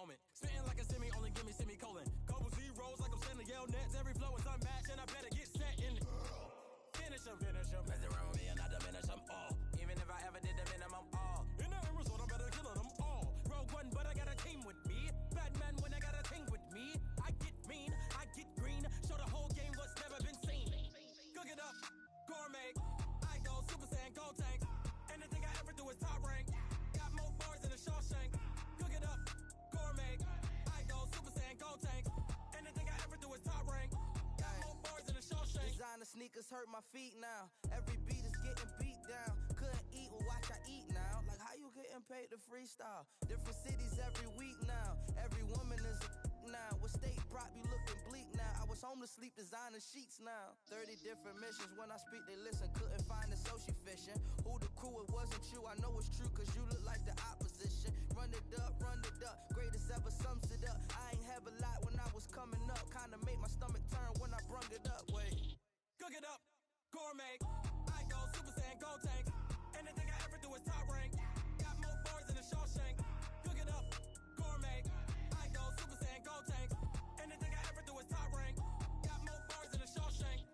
moment. Spitting like a semi, only give me semicolon. Couple zeros like I'm sending yell nets. Every flow is unmatched, and I better get set in. Finish 'em. Mess around with me and I diminish them all. Even if I ever did the minimum, all. In the end result, I'm better killing them all. Rogue one, but I got a team with me. Batman when I got a team with me. I get mean, I get green. Show the whole game what's never been seen. Cook it up, gourmet. I go Super Saiyan, gold tank. Anything I ever do is top rank. Got more bars than a Shawshank. Cook it up, gourmet. I go Super Saiyan, gold tank. Anything I ever do is top rank. Got more bars than a Shawshank. Designer sneakers hurt my feet now. Every beat is getting beat down. Couldn't eat, well watch I eat now. Like how you getting paid to freestyle? Different cities every week now. Every woman is a now. What state prop you looking bleak now? I was home to sleep designing sheets now. 30 different missions. When I speak they listen. Couldn't find it so she fishing. Who the crew, it wasn't you. I know it's true cause you look like the opposition. Run it up. Greatest ever sums it up. I ain't have a lot when I was coming up. Kinda made my stomach turn when I brung it up. Wait. Cook it up, gourmet. I go Super Saiyan, gold tank. Anything I ever do is top rank. Got more bars than a Shawshank. Cook it up, gourmet. I go Super Saiyan, gold tank. Anything I ever do is top rank. Got more bars than a Shawshank.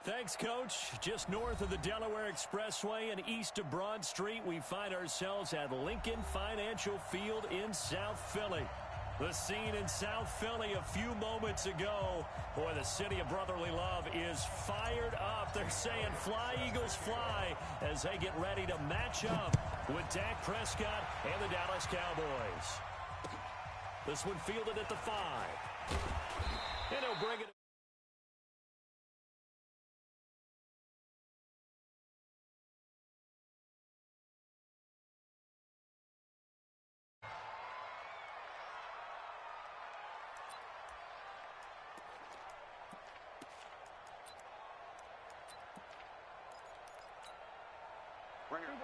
Thanks, Coach. Just north of the Delaware Expressway and east of Broad Street, we find ourselves at Lincoln Financial Field in South Philly. The scene in South Philly a few moments ago. Boy, the city of brotherly love is fired up. They're saying, fly, Eagles, fly, as they get ready to match up with Dak Prescott and the Dallas Cowboys. This one fielded at the 5. And he'll bring it. Bring it. I'm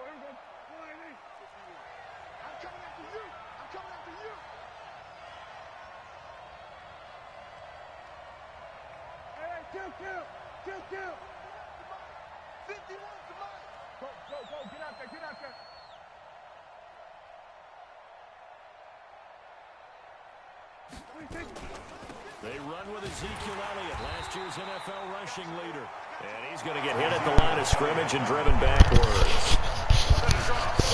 coming after you. I'm coming after you. Hey, kill. 51 to mine. Go. Get out there. They run with Ezekiel Elliott, last year's NFL rushing leader. And he's going to get hit at the line of scrimmage and driven backwards.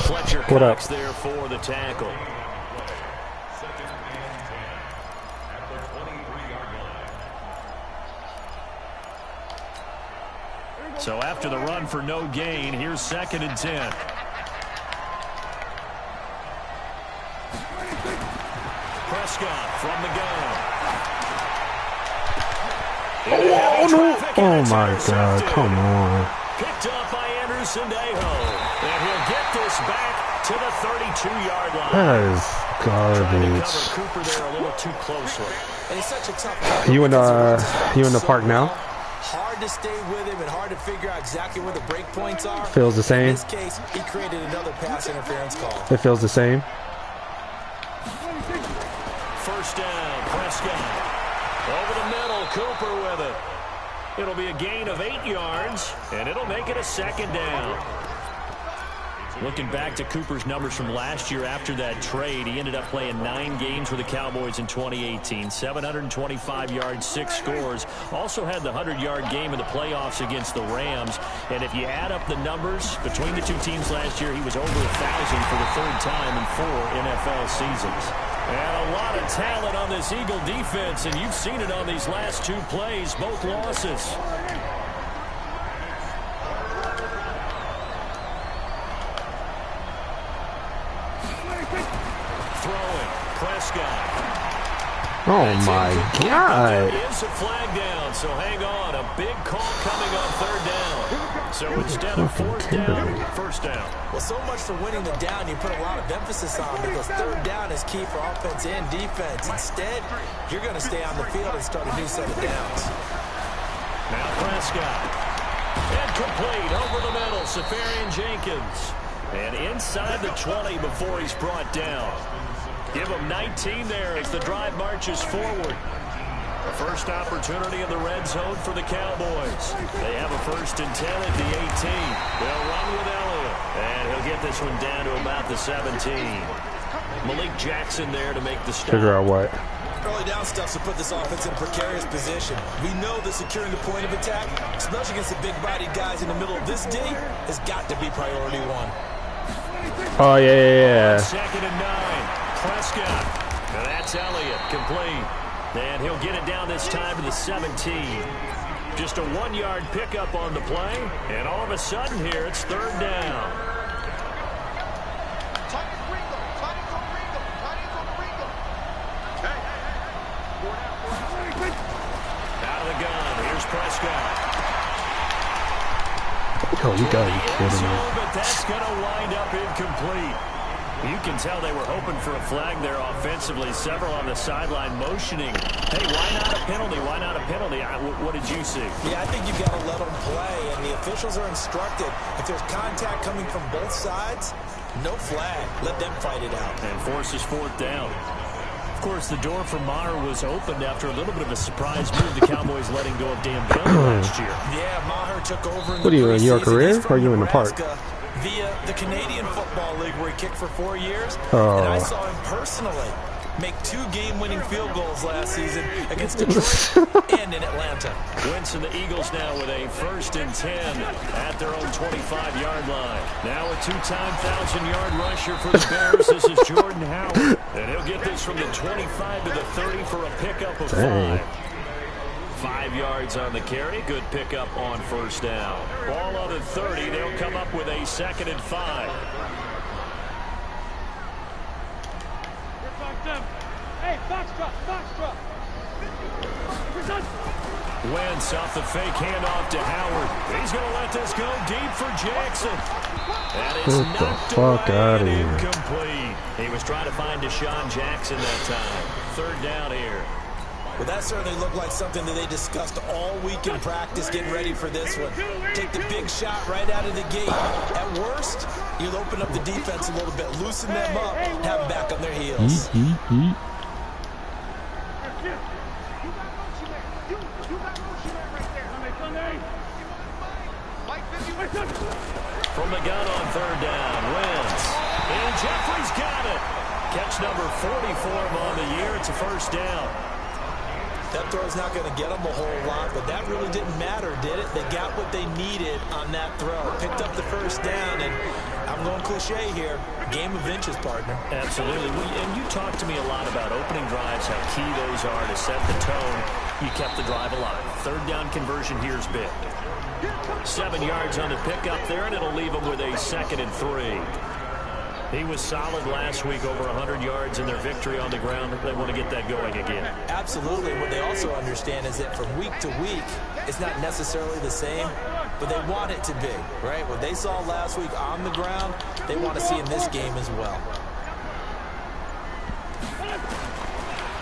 Fletcher Cox there for the tackle. So after the run for no gain, here's 2nd and 10. Prescott from the gun. Oh my God, come on. Picked up by Anderson-Dejo. And he'll get this back to the 32-yard line. That is garbage. Cooper there a little too closely. And it's such a tough You in the park now? Hard to stay with him and hard to figure out exactly where the break points are. Feels the same. In this case, he created another pass interference call. It feels the same. First down, Prescott. Over the middle, Cooper with it. It'll be a gain of 8 yards, and it'll make it a 2nd down. Looking back to Cooper's numbers from last year after that trade, he ended up playing 9 games with the Cowboys in 2018. 725 yards, 6 scores. Also had the 100-yard game in the playoffs against the Rams. And if you add up the numbers between the two teams last year, he was over 1,000 for the 3rd time in 4 NFL seasons. And a lot of talent on this Eagle defense, and you've seen it on these last 2 plays, both losses. Throwing, Prescott. Oh my God. Is a flag down, so hang on. A big call coming on 3rd down. So instead of 4th down, 1st down. Well, so much for winning the down you put a lot of emphasis on, because 3rd down is key for offense and defense. Instead, you're going to stay on the field and start a new set of downs. Now Prescott. And complete over the middle, Safarian Jenkins. And inside the 20 before he's brought down. Give him 19 there as the drive marches forward. The first opportunity in the red zone for the Cowboys. They have a 1st and 10 at the 18. They'll run with Elliott. And he'll get this one down to about the 17. Malik Jackson there to make the stop. Figure out what. Early down stuff to put this offense in precarious position. We know that securing the point of attack, especially against the big-bodied guys in the middle of this D, has got to be priority 1. Oh, yeah. 2nd and 9. Prescott. Now that's Elliott, complete. And he'll get it down this time to the 17. Just a 1-yard pickup on the play. And all of a sudden here, it's 3rd down. Out of the gun. Here's Prescott. Oh, you gotta be kidding me. But that's going to wind up incomplete. You can tell they were hoping for a flag there offensively. Several on the sideline motioning. Hey, why not a penalty? Why not a penalty? What did you see? Yeah, I think you've got to let them play, and the officials are instructed. If there's contact coming from both sides, no flag. Let them fight it out. And forces 4th down. Of course, the door for Maher was opened after a little bit of a surprise move. The Cowboys letting go of Dan Bailey last year. Yeah, Maher took over in What are you, in your career, or are you in the park? Via the Canadian Football League, where he kicked for 4 years. Oh. And I saw him personally make 2 game-winning field goals last season against Detroit and in Atlanta. Wentz and the Eagles now with a 1st and 10 at their own 25-yard line. Now a 2-time 1,000-yard rusher for the Bears. This is Jordan Howard. And he'll get this from the 25 to the 30 for a pickup of 5. 5 yards on the carry. Good pickup on 1st down. Ball on the 30. They'll come up with a 2nd and 5. Hey, box drop. Wentz off the fake handoff to Howard. He's going to let this go deep for Jackson. That is Get the knocked fuck away out of and here. incomplete. He was trying to find Deshaun Jackson that time. 3rd down here. Well, that certainly looked like something that they discussed all week in practice getting ready for this one. Take the big shot right out of the gate. At worst, you'll open up the defense a little bit, loosen them up, have them back on their heels. From the gun on third down, Wentz. And Jeffrey's got it. Catch number 44 on the year. It's a first down. That throw's not going to get them a whole lot, but that really didn't matter, did it? They got what they needed on that throw. Picked up the first down, and I'm going cliche here. Game of inches, partner. Absolutely. And you talked to me a lot about opening drives, how key those are to set the tone. You kept the drive alive. Third down conversion here is big. 7 yards on the pickup there, and it'll leave them with a 2nd and 3. He was solid last week, over 100 yards in their victory on the ground. They want to get that going again. Absolutely. What they also understand is that from week to week, it's not necessarily the same, but they want it to be, right? What they saw last week on the ground, they want to see in this game as well.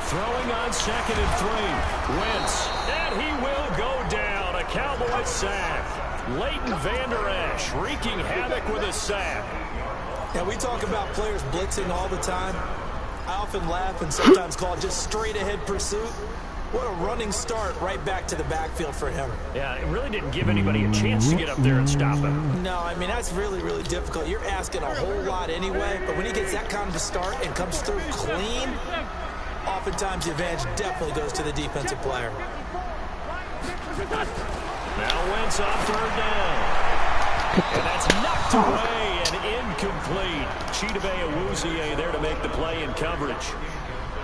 Throwing on 2nd and 3. Wentz, and he will go down. A Cowboy sack. Leighton Vander Esch wreaking havoc with a sack. Now, we talk about players blitzing all the time. I often laugh and sometimes call it just straight-ahead pursuit. What a running start right back to the backfield for him. Yeah, it really didn't give anybody a chance to get up there and stop him. No, I mean, that's really, really difficult. You're asking a whole lot anyway, but when he gets that kind of a start and comes through clean, oftentimes the advantage definitely goes to the defensive player. Now Wentz on third down. And that's knocked away and incomplete. Chidobe Awuzie there to make the play in coverage.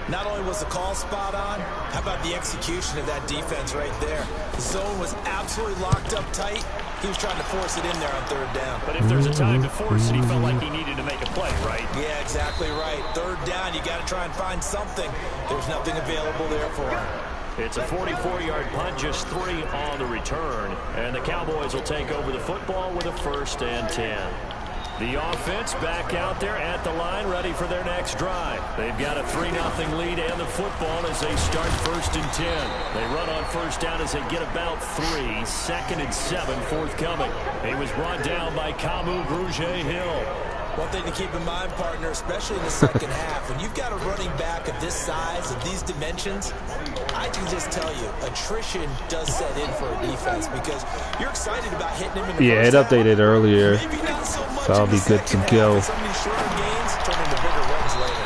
Not only was the call spot on, how about the execution of that defense right there? The zone was absolutely locked up tight. He was trying to force it in there on third down. But if there's a time to force it, he felt like he needed to make a play, right? Yeah, exactly right. Third down, you got to try and find something. There's nothing available there for him. It's a 44-yard punt, just 3 on the return. And the Cowboys will take over the football with a 1st and 10. The offense back out there at the line, ready for their next drive. They've got a 3-0 lead and the football as they start 1st and 10. They run on 1st down as they get about 3. 2nd and 7 forthcoming. He was brought down by Kamu Grugier-Hill. One thing to keep in mind, partner, especially in the second half, when you've got a running back of this size, of these dimensions, I can just tell you, attrition does set in for a defense because you're excited about hitting him in the it first updated half. earlier, Maybe not so much so I'll be good to go. Some of these shorter gains turn into bigger runs later.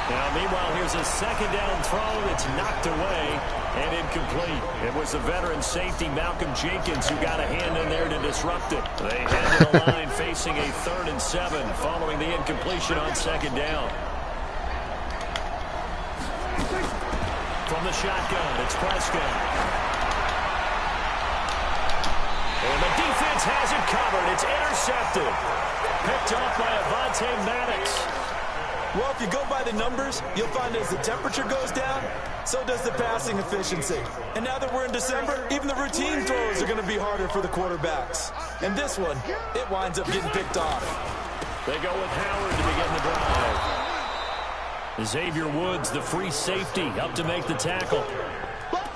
Now, meanwhile, here's a 2nd down throw that's knocked away and incomplete. It was the veteran safety Malcolm Jenkins who got a hand in there to disrupt it. They head to the line facing a 3rd and 7 following the incompletion on 2nd down. From the shotgun, it's Prescott. And the defense has it covered. It's intercepted. Picked off by Avonte Maddox. Well, if you go by the numbers, you'll find as the temperature goes down, so does the passing efficiency. And now that we're in December, even the routine throws are going to be harder for the quarterbacks. And this one, it winds up getting picked off. They go with Howard to begin the drive. Xavier Woods, the free safety, up to make the tackle.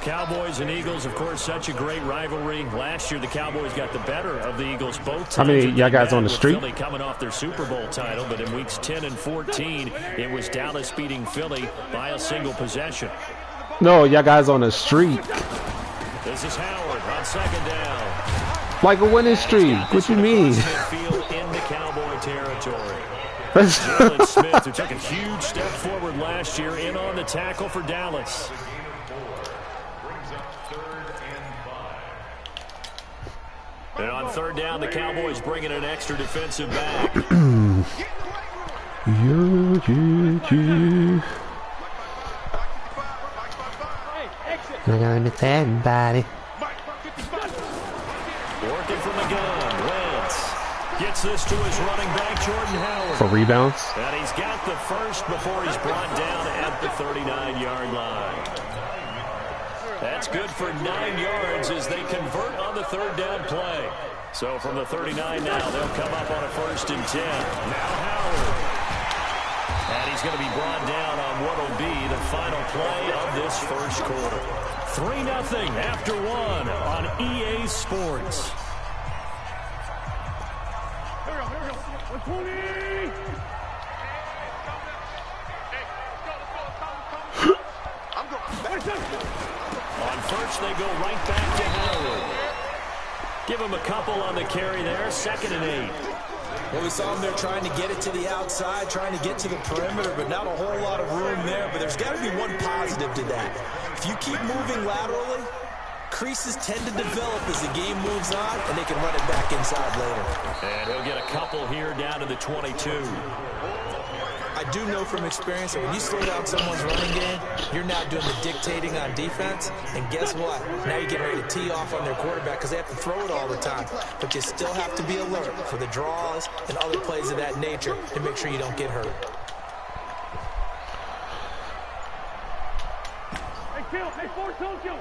Cowboys and Eagles, of course, such a great rivalry. Last year, the Cowboys got the better of the Eagles both times. How many y'all guys on the street? Philly coming off their Super Bowl title, but in weeks 10 and 14, it was Dallas beating Philly by a single possession. No, y'all guys on the streak. This is Howard on 2nd down. Like a winning streak. What you mean? In the Cowboy territory. Jalen Smith, who took a huge step forward last year, in on the tackle for Dallas. And on 3rd down, the Cowboys bringing an extra defensive back. I don't understand, buddy. Working from the gun, Wentz gets this to his running back, Jordan Howard. For rebounds? And he's got the first before he's brought down at the 39-yard line. That's good for 9 yards as they convert on the 3rd down play. So from the 39 now, they'll come up on a 1st and 10. Now Howard. And he's is going to be brought down on what will be the final play of this first quarter. 3-0 after one on EA Sports. Here we go. 120. On first, they go right back to Howard. Give him a couple on the carry there. 2nd and 8. Well, we saw him there trying to get it to the outside, trying to get to the perimeter, but not a whole lot of room there. But there's got to be one positive to that. If you keep moving laterally, creases tend to develop as the game moves on, and they can run it back inside later. And he'll get a couple here down to the 22. I do know from experience that when you slow down someone's running game, you're now doing the dictating on defense. And guess what? Now you're getting ready to tee off on their quarterback because they have to throw it all the time. But you still have to be alert for the draws and other plays of that nature to make sure you don't get hurt. Hey, Kill. Hey, Ford, don't kill.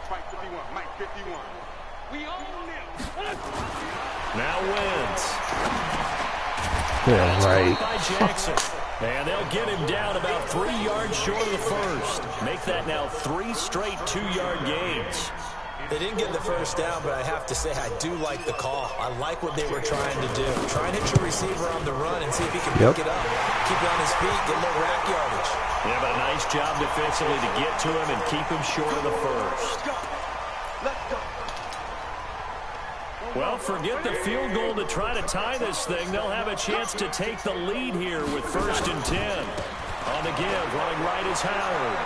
Mike 51. Mike 51. We own it. Now wins. Yeah, right. By Jackson. And they'll get him down about 3 yards short of the first. Make that now 3 straight 2-yard gains. They didn't get the first down, but I have to say I do like the call. I like what they were trying to do. Try and hit your receiver on the run and see if he can pick it up. Keep it on his feet, get a little rack yardage. Yeah, but a nice job defensively to get to him and keep him short of the first. Let's go. Well, forget the field goal to try to tie this thing. They'll have a chance to take the lead here with 1st and 10. On the give, running right is Howard.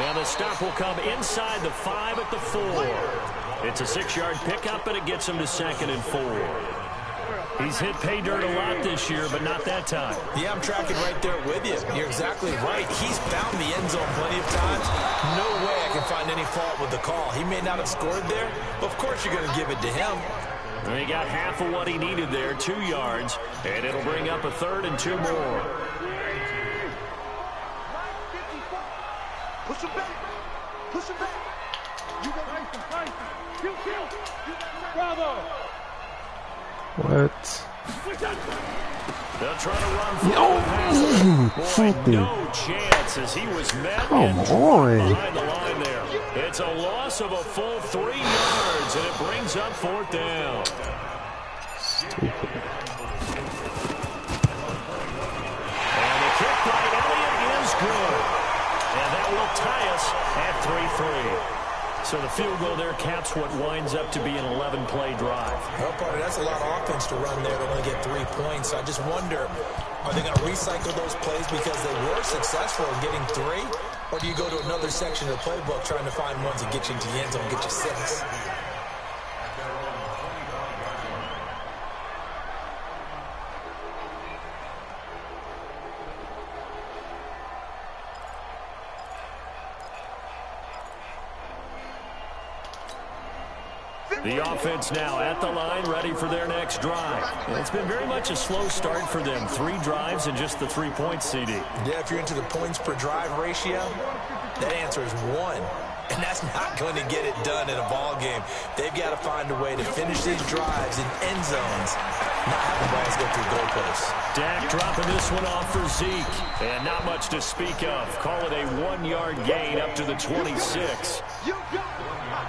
And the stop will come inside the 5 at the 4. It's a 6-yard pickup, and it gets him to 2nd and 4. He's hit pay dirt a lot this year, but not that time. Yeah, I'm tracking right there with you. You're exactly right. He's found the end zone plenty of times. No way I can find any fault with the call. He may not have scored there, but of course you're going to give it to him. And he got half of what he needed there, 2 yards, and it'll bring up a 3rd and 2 more. Push him back. Push him back. You go nice. Kill. Bravo. What? They'll try to run for the Boy, no chance as he was met and behind the line there. It's a loss of a full 3 yards, and it brings up 4th down. Stupid. And the kick by Elliott is good. And that will tie us at 3-3. So the field goal there caps what winds up to be an 11-play drive. Well, partner, that's a lot of offense to run there to only get 3 points. I just wonder, are they going to recycle those plays because they were successful in getting 3? Or do you go to another section of the playbook trying to find ones that get you into the end zone and get you 6? The offense now at the line, ready for their next drive. And it's been very much a slow start for them. 3 drives and just the 3 points, CD. Yeah, if you're into the points per drive ratio, that answer is 1. And that's not going to get it done in a ball game. They've got to find a way to finish these drives in end zones, not have the balls go through goalposts. Dak dropping this one off for Zeke. And not much to speak of. Call it a 1-yard gain up to the 26.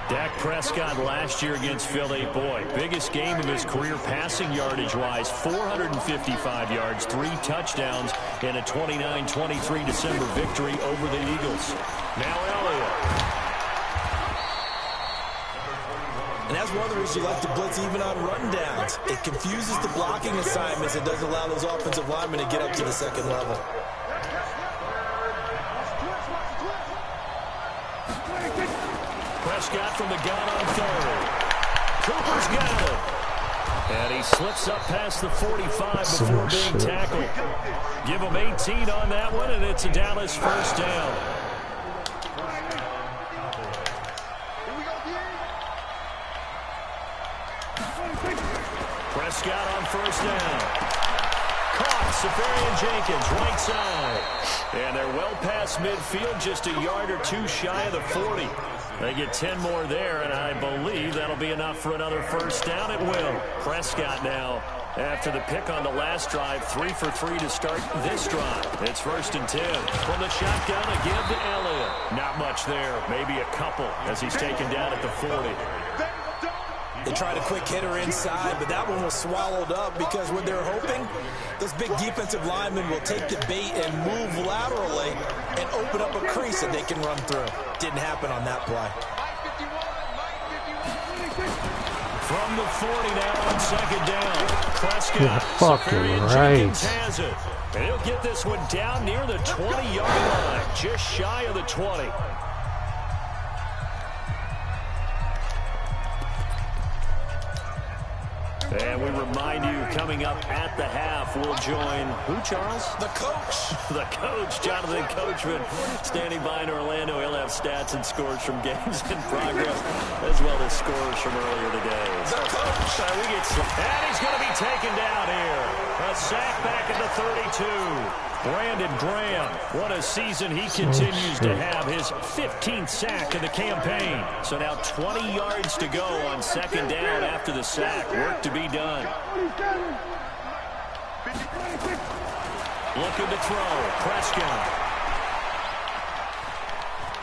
Dak Prescott last year against Philly, boy, biggest game of his career passing yardage-wise, 455 yards, 3 touchdowns in a 29-23 December victory over the Eagles. Now Elliott. And that's one of the reasons you like to blitz even on rundowns. It confuses the blocking assignments. It doesn't allow those offensive linemen to get up to the second level. Prescott from the gun on 3rd. Cooper's got it. And he slips up past the 45 before being tackled. Give him 18 on that one, and it's a Dallas first down. Prescott on first down. Caught, Safarian Jenkins, right side. And they're well past midfield, just a yard or 2 shy of the 40. They get 10 more there, and I believe that'll be enough for another first down. It will. Prescott now After the pick on the last drive, 3 for 3 to start this drive. It's 1st and 10. From the shotgun, a give to Elliott. Not much there, maybe a couple as he's taken down at the 40. They tried a quick hitter inside, but that one was swallowed up because what they're hoping, those big defensive linemen will take the bait and move laterally and open up a crease that they can run through. Didn't happen on that play. From the 40 now on 2nd down. Prescott. Yeah, fucking right. Has it. And he'll get this one down near the 20-yard line, just shy of the 20. And we remind you, coming up at the half, we'll join who, Charles? The coach. The coach, Jonathan Coachman, standing by in Orlando. He'll have stats and scores from games in progress, as well as scores from earlier today. The coach. And he's going to be taken down here. A sack back at the 32. Brandon Graham, what a season he continues to have. His 15th sack of the campaign. So now 20 yards to go on 2nd down after the sack. Work to be done. Looking to throw. Prescott.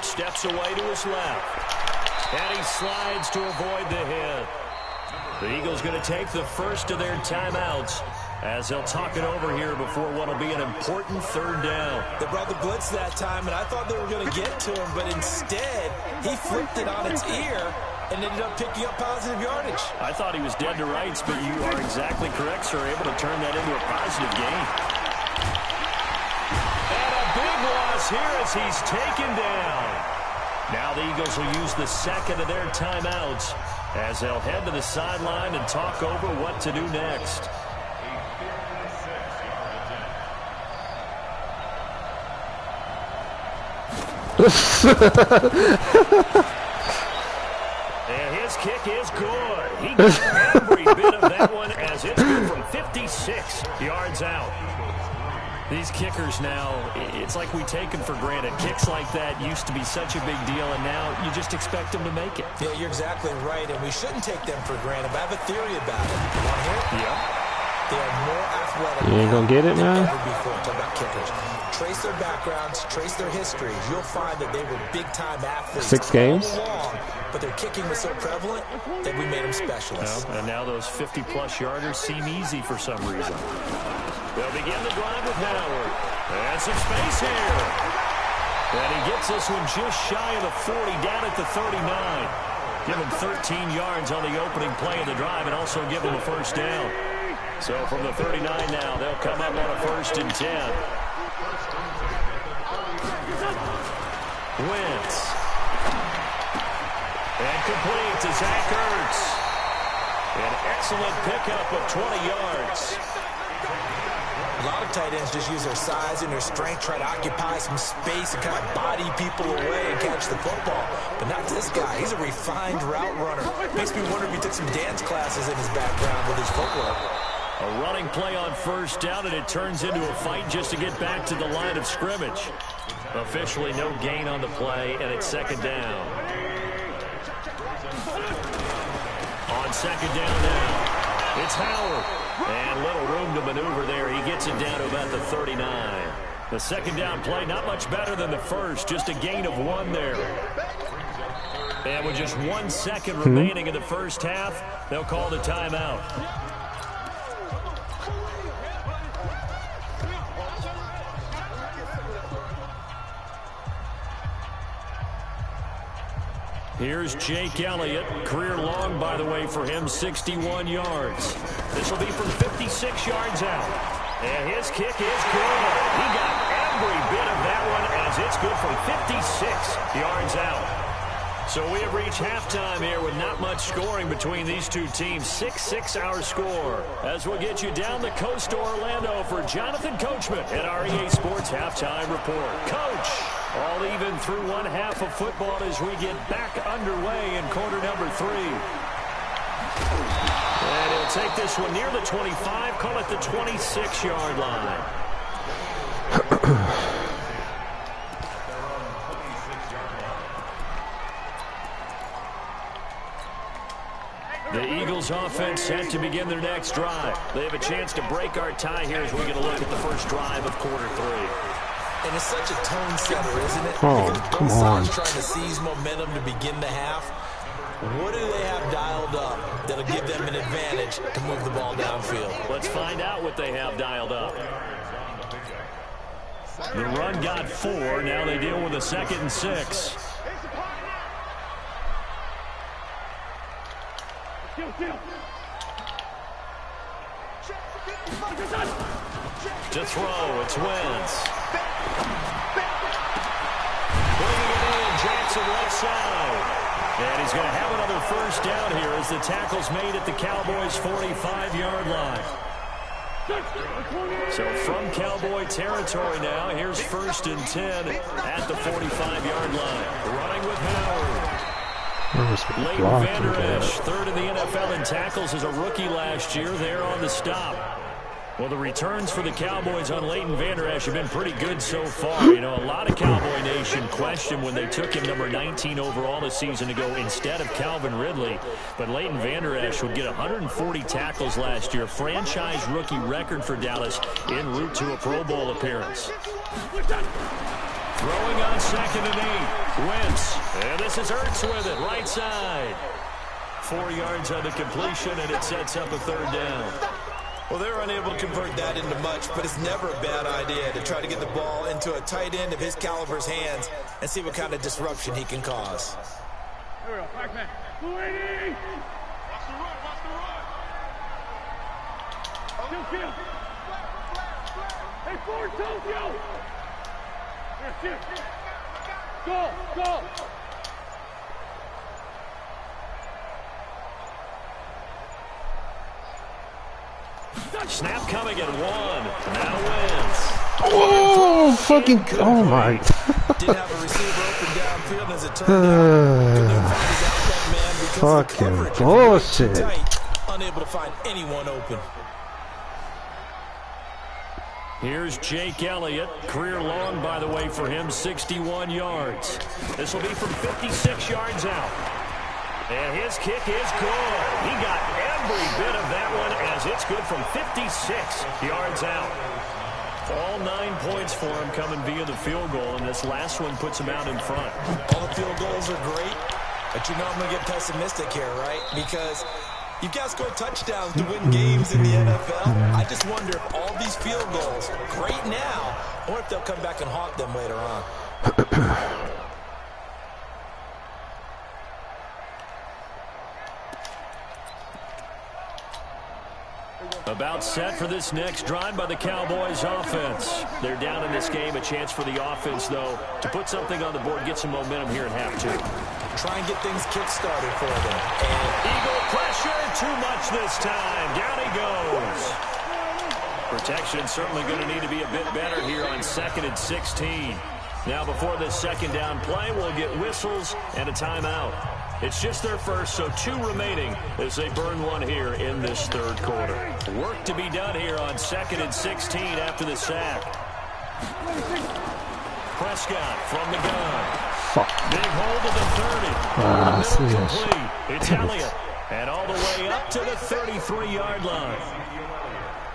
Steps away to his left. And he slides to avoid the hit. The Eagles going to take the first of their timeouts as they'll talk it over here before what will be an important 3rd down. They brought the blitz that time, and I thought they were going to get to him, but instead, he flipped it on its ear and ended up picking up positive yardage. I thought he was dead to rights, but you are exactly correct, sir. Able to turn that into a positive gain. And a big loss here as he's taken down. Now the Eagles will use the 2nd of their timeouts as they'll head to the sideline and talk over what to do next. And his kick is good. He got every bit of that one as it's good from 56 yards out. These kickers now, it's like we take them for granted. Kicks like that used to be such a big deal, and now you just expect them to make it. Yeah, you're exactly right, and we shouldn't take them for granted. But I have a theory about it. You want to hear it? Yeah. They are more athletic You ain't gonna get it, man? than ever before. Talk about kickers. Trace their backgrounds, trace their histories. You'll find that they were big-time athletes 6 games? all along, but their kicking was so prevalent that we made them specialists. Well, and now those 50-plus yarders seem easy for some reason. They'll begin the drive with Howard. And some space here. And he gets this one just shy of the 40, down at the 39. Give him 13 yards on the opening play of the drive and also give him a 1st down. So from the 39 now, they'll come up on a 1st and 10. Wentz. And complete to Zach Ertz. An excellent pickup of 20 yards. A lot of tight ends just use their size and their strength, try to occupy some space and kind of body people away and catch the football. But not this guy. He's a refined route runner. Makes me wonder if he took some dance classes in his background with his footwork. A running play on 1st down, and it turns into a fight just to get back to the line of scrimmage. Officially no gain on the play, and it's 2nd down. On 2nd down now, it's Howard. And little room to maneuver there. He gets it down to about the 39. The 2nd down play, not much better than the first. Just a gain of 1 there. And with just 1 second remaining in the first half, they'll call the timeout. Here's Jake Elliott. Career long, by the way, for him, 61 yards. This will be from 56 yards out. And his kick is good. He got every bit of that one as it's good from 56 yards out. So we have reached halftime here with not much scoring between these two teams. 6-6 our score. As we'll get you down the coast to Orlando for Jonathan Coachman at our EA Sports Halftime Report. Coach! All even through 1 half of football as we get back underway in quarter number 3. And he'll take this one near the 25, call it the 26-yard line. The Eagles offense set to begin their next drive. They have a chance to break our tie here as we get a look at the first drive of quarter 3. And it's such a tone setter, isn't it? Oh, because come both on. sides trying to seize momentum to begin the half. What do they have dialed up that'll give them an advantage to move the ball downfield? Let's find out what they have dialed up. The run got 4. Now they deal with a 2nd and 6. To throw, it's Wentz. Bringing it in, Jackson left side. And he's going to have another first down here as the tackle's made at the Cowboys' 45-yard line. So from Cowboy territory now, here's 1st and 10 at the 45-yard line. Running with Howard. Leighton Vander Esch, 3rd in the NFL in tackles as a rookie last year, there on the stop. Well, the returns for the Cowboys on Leighton Vander Esch have been pretty good so far. You know, a lot of Cowboy Nation questioned when they took him number 19 overall a season ago instead of Calvin Ridley. But Leighton Vander Esch would get 140 tackles last year, franchise rookie record for Dallas, en route to a Pro Bowl appearance. Throwing on 2nd and 8. Wentz. And this is Ertz with it, right side. 4 yards on the completion, and it sets up a 3rd down. Well, they're unable to convert that into much, but it's never a bad idea to try to get the ball into a tight end of his caliber's hands and see what kind of disruption he can cause. Here we go, Pac-Man. 280! Watch the run, watch the run. Kill. Hey, Ford, Tokyo! Here, go! Snap coming at 1. Now Wentz. Oh, fucking, oh my. Didn't have a receiver open downfield, and as it turned out, couldn't find his outlet man because fucking the coverage bullshit. was tight, unable to find anyone open. Here's Jake Elliott. Career long, by the way, for him, 61 yards. This will be from 56 yards out. And his kick is good. He got every bit of that one as it's good from 56 yards out. All 9 points for him coming via the field goal, and this last one puts him out in front. All the field goals are great, but you know I'm going to get pessimistic here, right? Because you've got to score touchdowns to win games in the NFL. I just wonder if all these field goals, great now, or if they'll come back and haunt them later on. About set for this next drive by the Cowboys offense. They're down in this game. A chance for the offense, though, to put something on the board, get some momentum here at half 2. Try and get things kick-started for them. And Eagle pressure, too much this time. Down he goes. Protection certainly going to need to be a bit better here on 2nd and 16. Now before this 2nd down play, we'll get whistles and a timeout. It's just their first, so 2 remaining as they burn one here in this 3rd quarter. Work to be done here on 2nd and 16 after the sack. Prescott from the gun. Big hold to the 30. Middle complete. It's Elliott. And all the way up to the 33-yard line.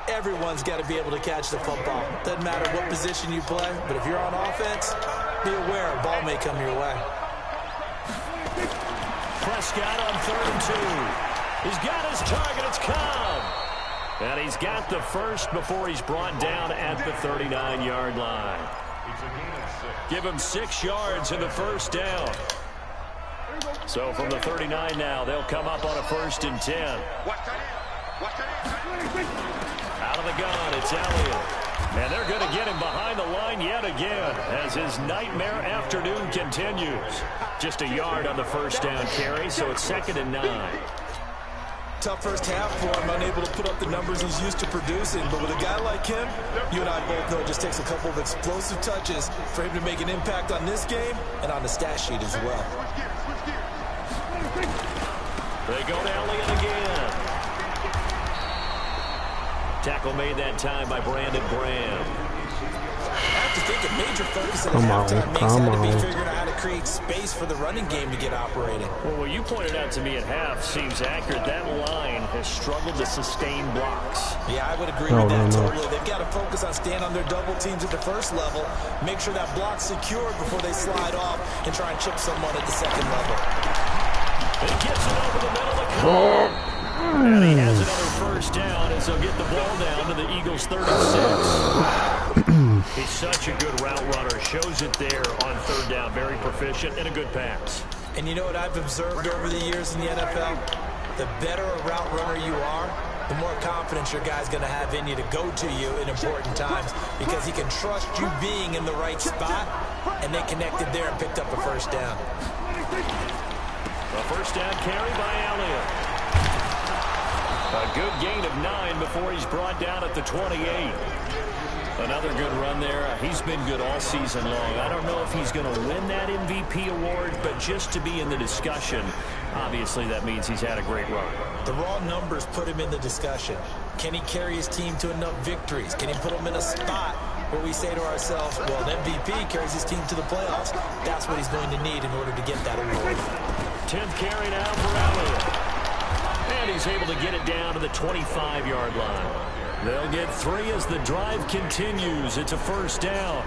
Everyone's got to be able to catch the football. Doesn't matter what position you play, but if you're on offense, be aware a ball may come your way. Prescott on 3rd and 2. He's got his target. It's Cobb. And he's got the first before he's brought down at the 39-yard line. Give him 6 yards in the first down. So from the 39 now, they'll come up on a 1st and 10. Out of the gun, it's Elliott. And they're going to get him behind the line yet again as his nightmare afternoon continues. Just a yard on the first down carry, so it's 2nd and 9. Tough first half for him, unable to put up the numbers he's used to producing. But with a guy like him, you and I both know it just takes a couple of explosive touches for him to make an impact on this game and on the stat sheet as well. They go to Elliott again. Tackle made that time by Brandon Graham. I have to think a major focus in the halftime makes had to be figuring out how to create space for the running game to get operating. Well, what you pointed out to me at half seems accurate. That line has struggled to sustain blocks. Yeah, I would agree with that totally. They've got to focus on staying on their double teams at the first level, make sure that block's secured before they slide off and try and chip someone at the second level. He gets it over the middle of the court. And he has another first down as they'll get the ball down to the Eagles' 36. He's such a good route runner. Shows it there on third down. Very proficient and a good pass. And you know what I've observed over the years in the NFL? The better a route runner you are, the more confidence your guy's going to have in you to go to you in important times because he can trust you being in the right spot, and they connected there and picked up a first down. A first down carry by Elliott. A good gain of 9 before he's brought down at the 28. Another good run there. He's been good all season long. I don't know if he's going to win that MVP award, but just to be in the discussion, obviously that means he's had a great run. The raw numbers put him in the discussion. Can he carry his team to enough victories? Can he put them in a spot where we say to ourselves, well, an MVP carries his team to the playoffs. That's what he's going to need in order to get that award. 10th carry now for Elliott. And he's able to get it down to the 25-yard line. They'll get 3 as the drive continues. It's a first down.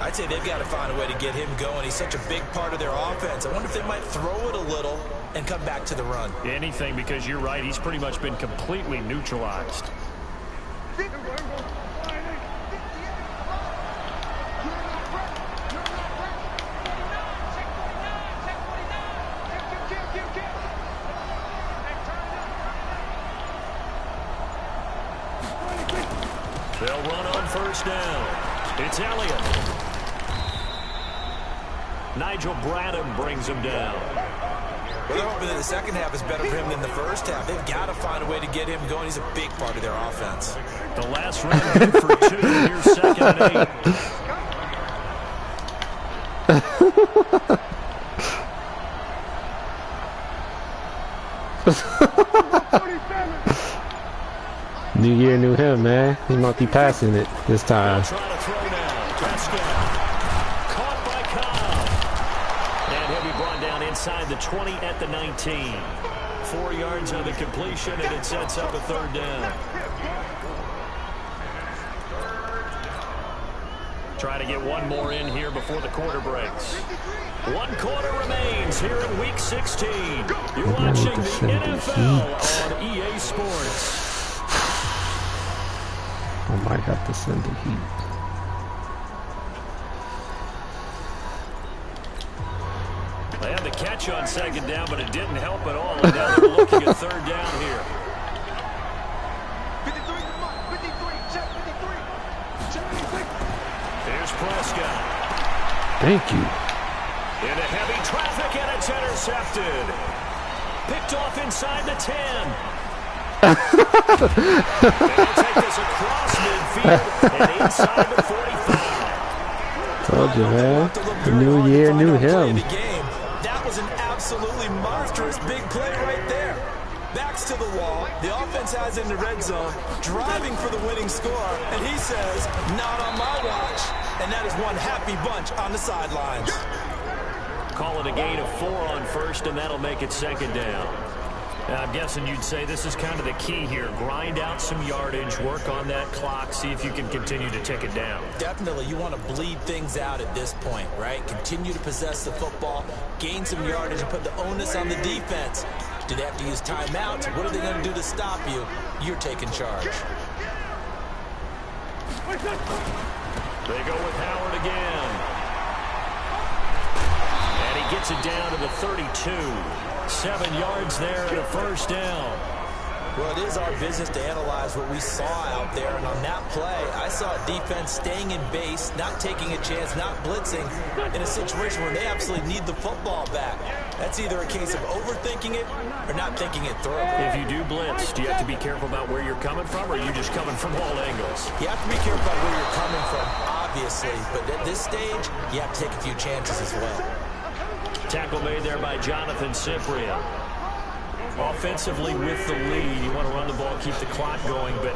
I'd say they've got to find a way to get him going. He's such a big part of their offense. I wonder if they might throw it a little and come back to the run. Anything, because you're right. He's pretty much been completely neutralized. They'll run on first down. It's Elliott. Nigel Bradham brings him down. Well, they're hoping that the second half is better for him than the first half. They've got to find a way to get him going. He's a big part of their offense. The last run good for 2. Here's 2nd and 8. New year, new him, man. He might be passing it this time. Trying to throw now. Touchdown. Caught by Cobb. And he'll be brought down inside the 20 at the 19. 4 yards on the completion, and it sets up a third down. Try to get one more in here before the quarter breaks. 1 quarter remains here in Week 16. You're watching the NFL on EA Sports. I might have to send the heat. They had the catch on second down, but it didn't help at all. And now they're looking at third down here. 53, check 53. Here's Prescott. Thank you. Into heavy traffic, and it's intercepted. Picked off inside the 10. They'll take this across midfield and inside the 45. Told you, man. The new year, new him. That was an absolutely monstrous big play right there. Backs to the wall. The offense has in the red zone, driving for the winning score, and he says, not on my watch. And that is one happy bunch on the sidelines. Call it a gain of 4 on first, and that'll make it second down. Now, I'm guessing you'd say this is kind of the key here. Grind out some yardage, work on that clock, see if you can continue to tick it down. Definitely. You want to bleed things out at this point, right? Continue to possess the football, gain some yardage, and put the onus on the defense. Do they have to use timeouts? What are they going to do to stop you? You're taking charge. They go with Howard again. And he gets it down to the 32. 7 yards there and a first down. Well, it is our business to analyze what we saw out there. And on that play, I saw a defense staying in base, not taking a chance, not blitzing, in a situation where they absolutely need the football back. That's either a case of overthinking it or not thinking it through. If you do blitz, do you have to be careful about where you're coming from, or are you just coming from all angles? You have to be careful about where you're coming from, obviously. But at this stage, you have to take a few chances as well. Tackle made there by Jonathan Cyprien. Offensively with the lead, you want to run the ball, keep the clock going, but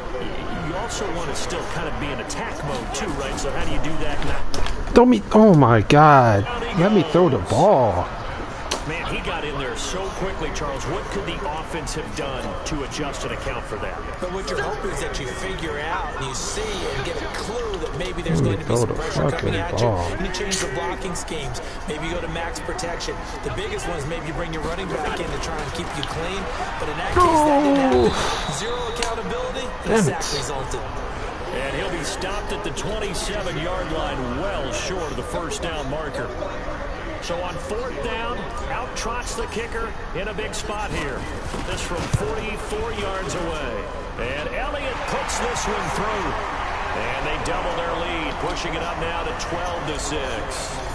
you also want to still kind of be in attack mode too, right? So how do you do that? Don't me. Oh my God. Let me throw the ball. Man, he got in there so quickly, Charles. What could the offense have done to adjust and account for that? But what you're hoping is that you figure out and you see and get a clue that maybe there's going to be some pressure coming at you. And you change the blocking schemes. Maybe you go to max protection. The biggest one is maybe you bring your running back in to try and keep you clean. But in that case, that didn't happen. Zero accountability, and a sack resulted. And he'll be stopped at the 27-yard line, well short of the first down marker. So on fourth down, out trots the kicker in a big spot here. This from 44 yards away. And Elliott puts this one through. And they double their lead, pushing it up now to 12-6.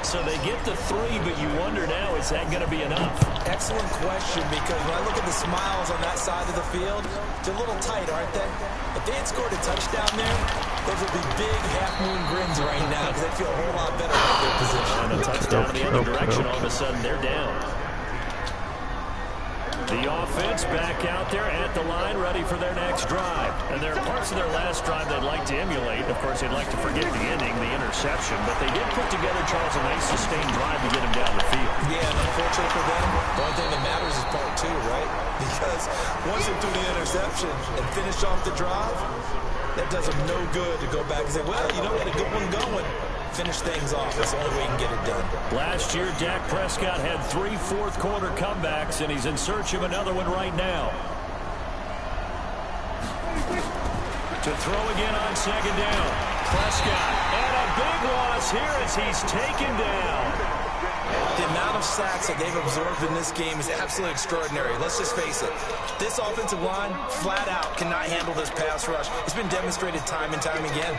So they get the 3, but you wonder now, is that going to be enough? Excellent question, because when I look at the smiles on that side of the field, they're a little tight, aren't they? If they had scored a touchdown there, those would be big half-moon grins right now, because they feel a whole lot better about their position. And a touchdown in the other direction, all of a sudden they're down. The offense back out there at the line, ready for their next drive. And there are parts of their last drive they'd like to emulate. Of course, they'd like to forget the ending, the interception. But they did put together, Charles, a nice sustained drive to get him down the field. Yeah, and unfortunately for them, the only thing that matters is part 2, right? Because once they do the interception and finish off the drive, that does them no good to go back and say, well, you know, we had a good one going. Finish things off. That's the only way you can get it done. Last year, Dak Prescott had 3 fourth-quarter comebacks, and he's in search of another one right now. To throw again on second down. Prescott, and a big loss here as he's taken down. The amount of sacks that they've absorbed in this game is absolutely extraordinary. Let's just face it. This offensive line, flat out, cannot handle this pass rush. It's been demonstrated time and time again.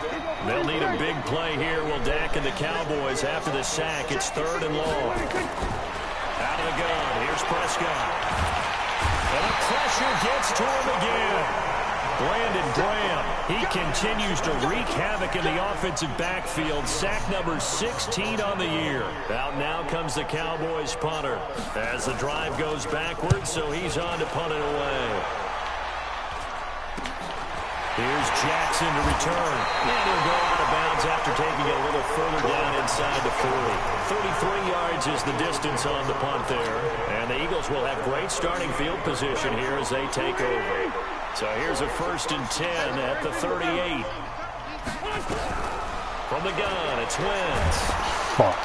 They'll need a big play here. Will Dak and the Cowboys after the sack. It's 3rd and long. Out of the gun. Here's Prescott. And the pressure gets to him again. Brandon Graham, he continues to wreak havoc in the offensive backfield. Sack number 16 on the year. Out now comes the Cowboys punter as the drive goes backwards, so he's on to punt it away. Here's Jackson to return. And he'll go out of bounds after taking it a little further down inside the 40. 33 yards is the distance on the punt there. And the Eagles will have great starting field position here as they take over. So here's a 1st and 10 at the 38. From the gun, it's Wentz. Fuck.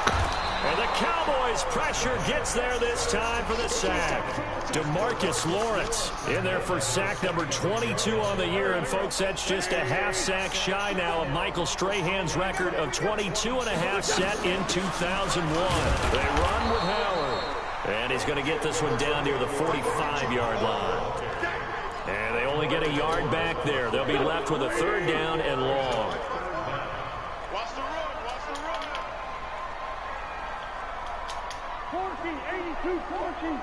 And the Cowboys pressure gets there this time for the sack. DeMarcus Lawrence in there for sack number 22 on the year. And, folks, that's just a half sack shy now of Michael Strahan's record of 22.5 set in 2001. They run with Howard. And he's going to get this one down near the 45-yard line. And they only get a yard back there. They'll be left with a 3rd down and long. Watch the run, watch the run. 14, 82, 14.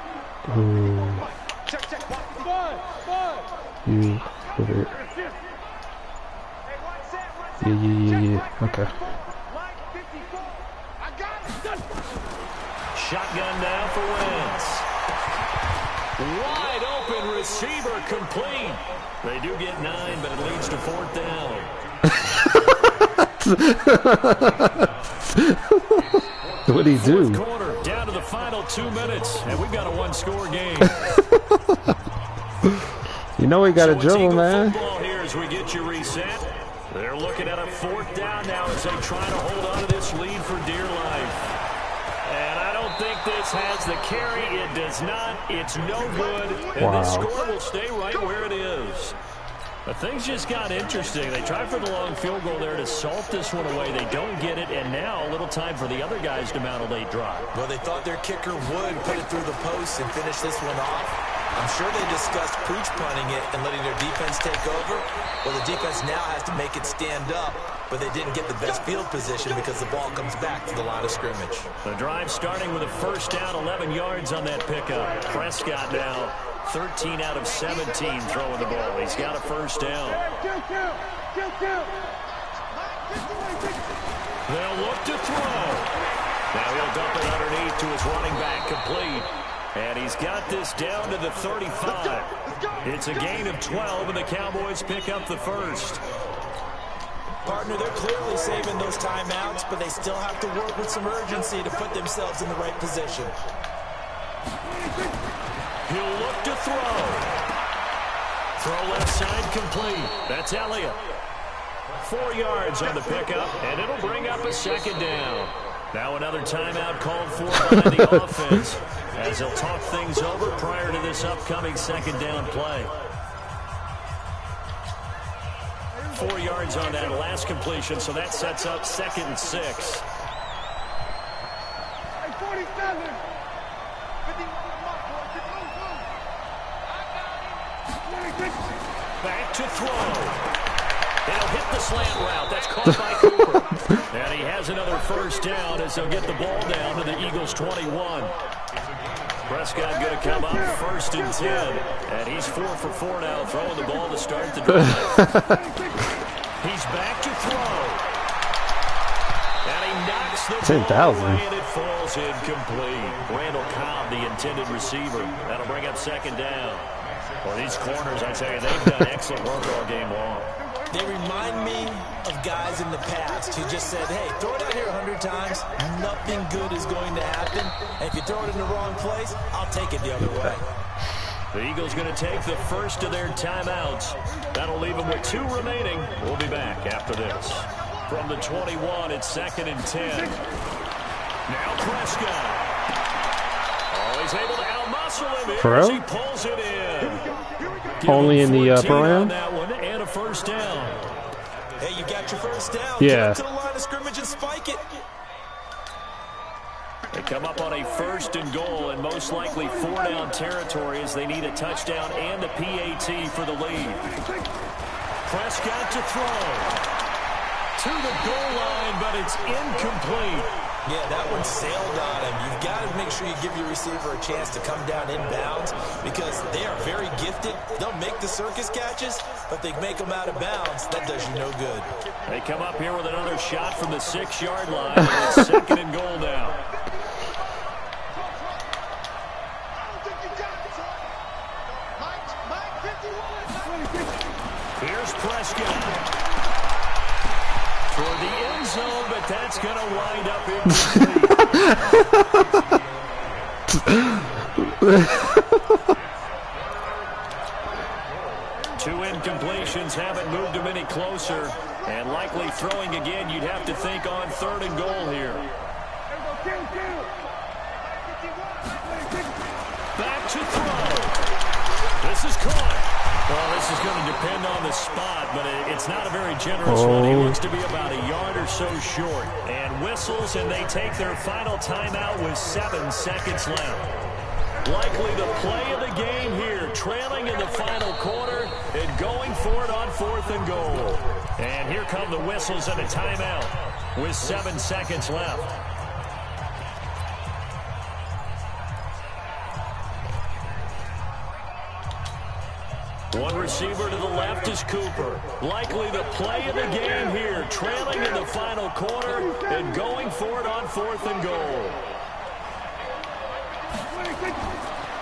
Check, check. Bud. You put it. Yeah. Okay. I got it. Shotgun now for Wentz. Wide open receiver complete. They do get 9, but it leads to 4th down. What'd he do? Quarter, down to the final 2 minutes, and we've got a 1-score game. You know we got to dribble, man. Football here as we get you reset. They're looking at a 4th down now as they try to hold on to this lead for dear life. And I don't think this has the carry. It does not. It's no good. And the score will stay right where it is. But things just got interesting. They tried for the long field goal there to salt this one away. They don't get it, and now a little time for the other guys to mount a late drive. Well, they thought their kicker would put it through the post and finish this one off. I'm sure they discussed pooch punting it and letting their defense take over. Well, the defense now has to make it stand up, but they didn't get the best field position because the ball comes back to the line of scrimmage. The drive starting with a 1st down, 11 yards on that pickup. Prescott now 13 out of 17 throwing the ball. He's got a 1st down. They'll look to throw. Now he'll dump it underneath to his running back, complete. And he's got this down to the 35. It's a gain of 12, and the Cowboys pick up the 1st. Partner, they're clearly saving those timeouts, but they still have to work with some urgency to put themselves in the right position. He'll look to throw. Throw left side complete. That's Elliott. 4 yards on the pickup, and it'll bring up a second down. Now another timeout called for by the offense as they'll talk things over prior to this upcoming second down play. 4 yards on that last completion, so that sets up 2nd and 6. Back to throw. He'll hit the slant route. That's caught by Cooper. And he has another first down as they'll get the ball down to the Eagles' 21. Prescott going to come up 1st and 10. And he's 4 for 4 now, throwing the ball to start the drive. He's back to throw. And he knocks the 10,000. and it falls incomplete. Randall Cobb, the intended receiver. That'll bring up 2nd down. Well, these corners, I tell you, they've done excellent work all game long. They remind me of guys in the past who just said, hey, throw it out here 100 times, nothing good is going to happen. And if you throw it in the wrong place, I'll take it the other way. The Eagles going to take the first of their timeouts. That'll leave them with 2 remaining. We'll be back after this. From the 21, it's 2nd and 10. Now Prescott. Oh, he's able to outmuscle him here as he pulls it in. Only in the pro am? That one, and a first down. Hey, you got your first down. Yeah. Get to the line of scrimmage and spike it. They come up on a 1st and goal in most likely 4-down territory as they need a touchdown and a PAT for the lead. Prescott to throw. To the goal line, but it's incomplete. Yeah, that one sailed on him. You've got to make sure you give your receiver a chance to come down inbounds because they are very gifted. They'll make the circus catches, but they make them out of bounds. That does you no good. They come up here with another shot from the 6-yard line. It's 2nd and goal now. Here's Prescott. For the end zone, but that's going to wind up incomplete. 2 incompletions haven't moved him any closer, and likely throwing again, you'd have to think on 3rd and goal here. Back to throw. This is caught. Well, this is going to depend on the spot, but it's not a very generous one. He looks to be about a yard or so short. And whistles, and they take their final timeout with 7 seconds left. Likely the play of the game here, trailing in the final quarter and going for it on 4th and goal. And here come the whistles and a timeout with 7 seconds left. One receiver to the left is Cooper. Likely the play of the game here, trailing in the final quarter and going for it on 4th and goal.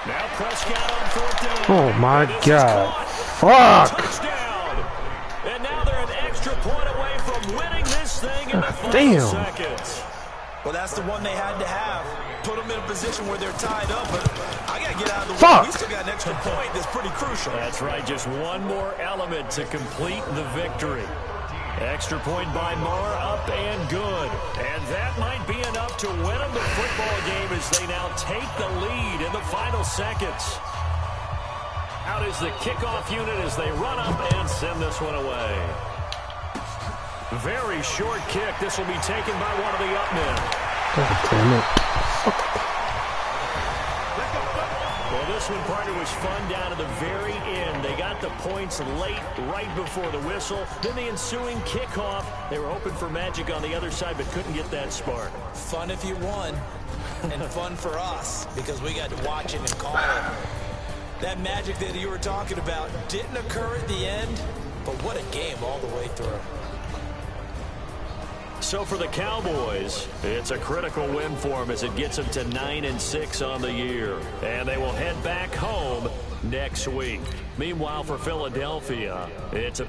Now Prescott on 4th down. Oh my God. Fuck. Touchdown. And now they're an extra point away from winning this thing in the final seconds. Well, that's the one they had to have. Put them in a position where they're tied up, but I got to get out of the way. We still got an extra point that's pretty crucial. That's right, just one more element to complete the victory. Extra point by Marr, up and good. And that might be enough to win them the football game as they now take the lead in the final seconds. Out is the kickoff unit as they run up and send this one away. Very short kick. This will be taken by one of the up men. God damn it. Well, this one, partner, was fun down to the very end. They got the points late, right before the whistle. Then the ensuing kickoff. They were hoping for magic on the other side, but couldn't get that spark. Fun if you won, and fun for us, because we got to watch it and call it. That magic that you were talking about didn't occur at the end, but what a game all the way through. So for the Cowboys, it's a critical win for them as it gets them to 9-6 on the year. And they will head back home next week. Meanwhile, for Philadelphia, it's a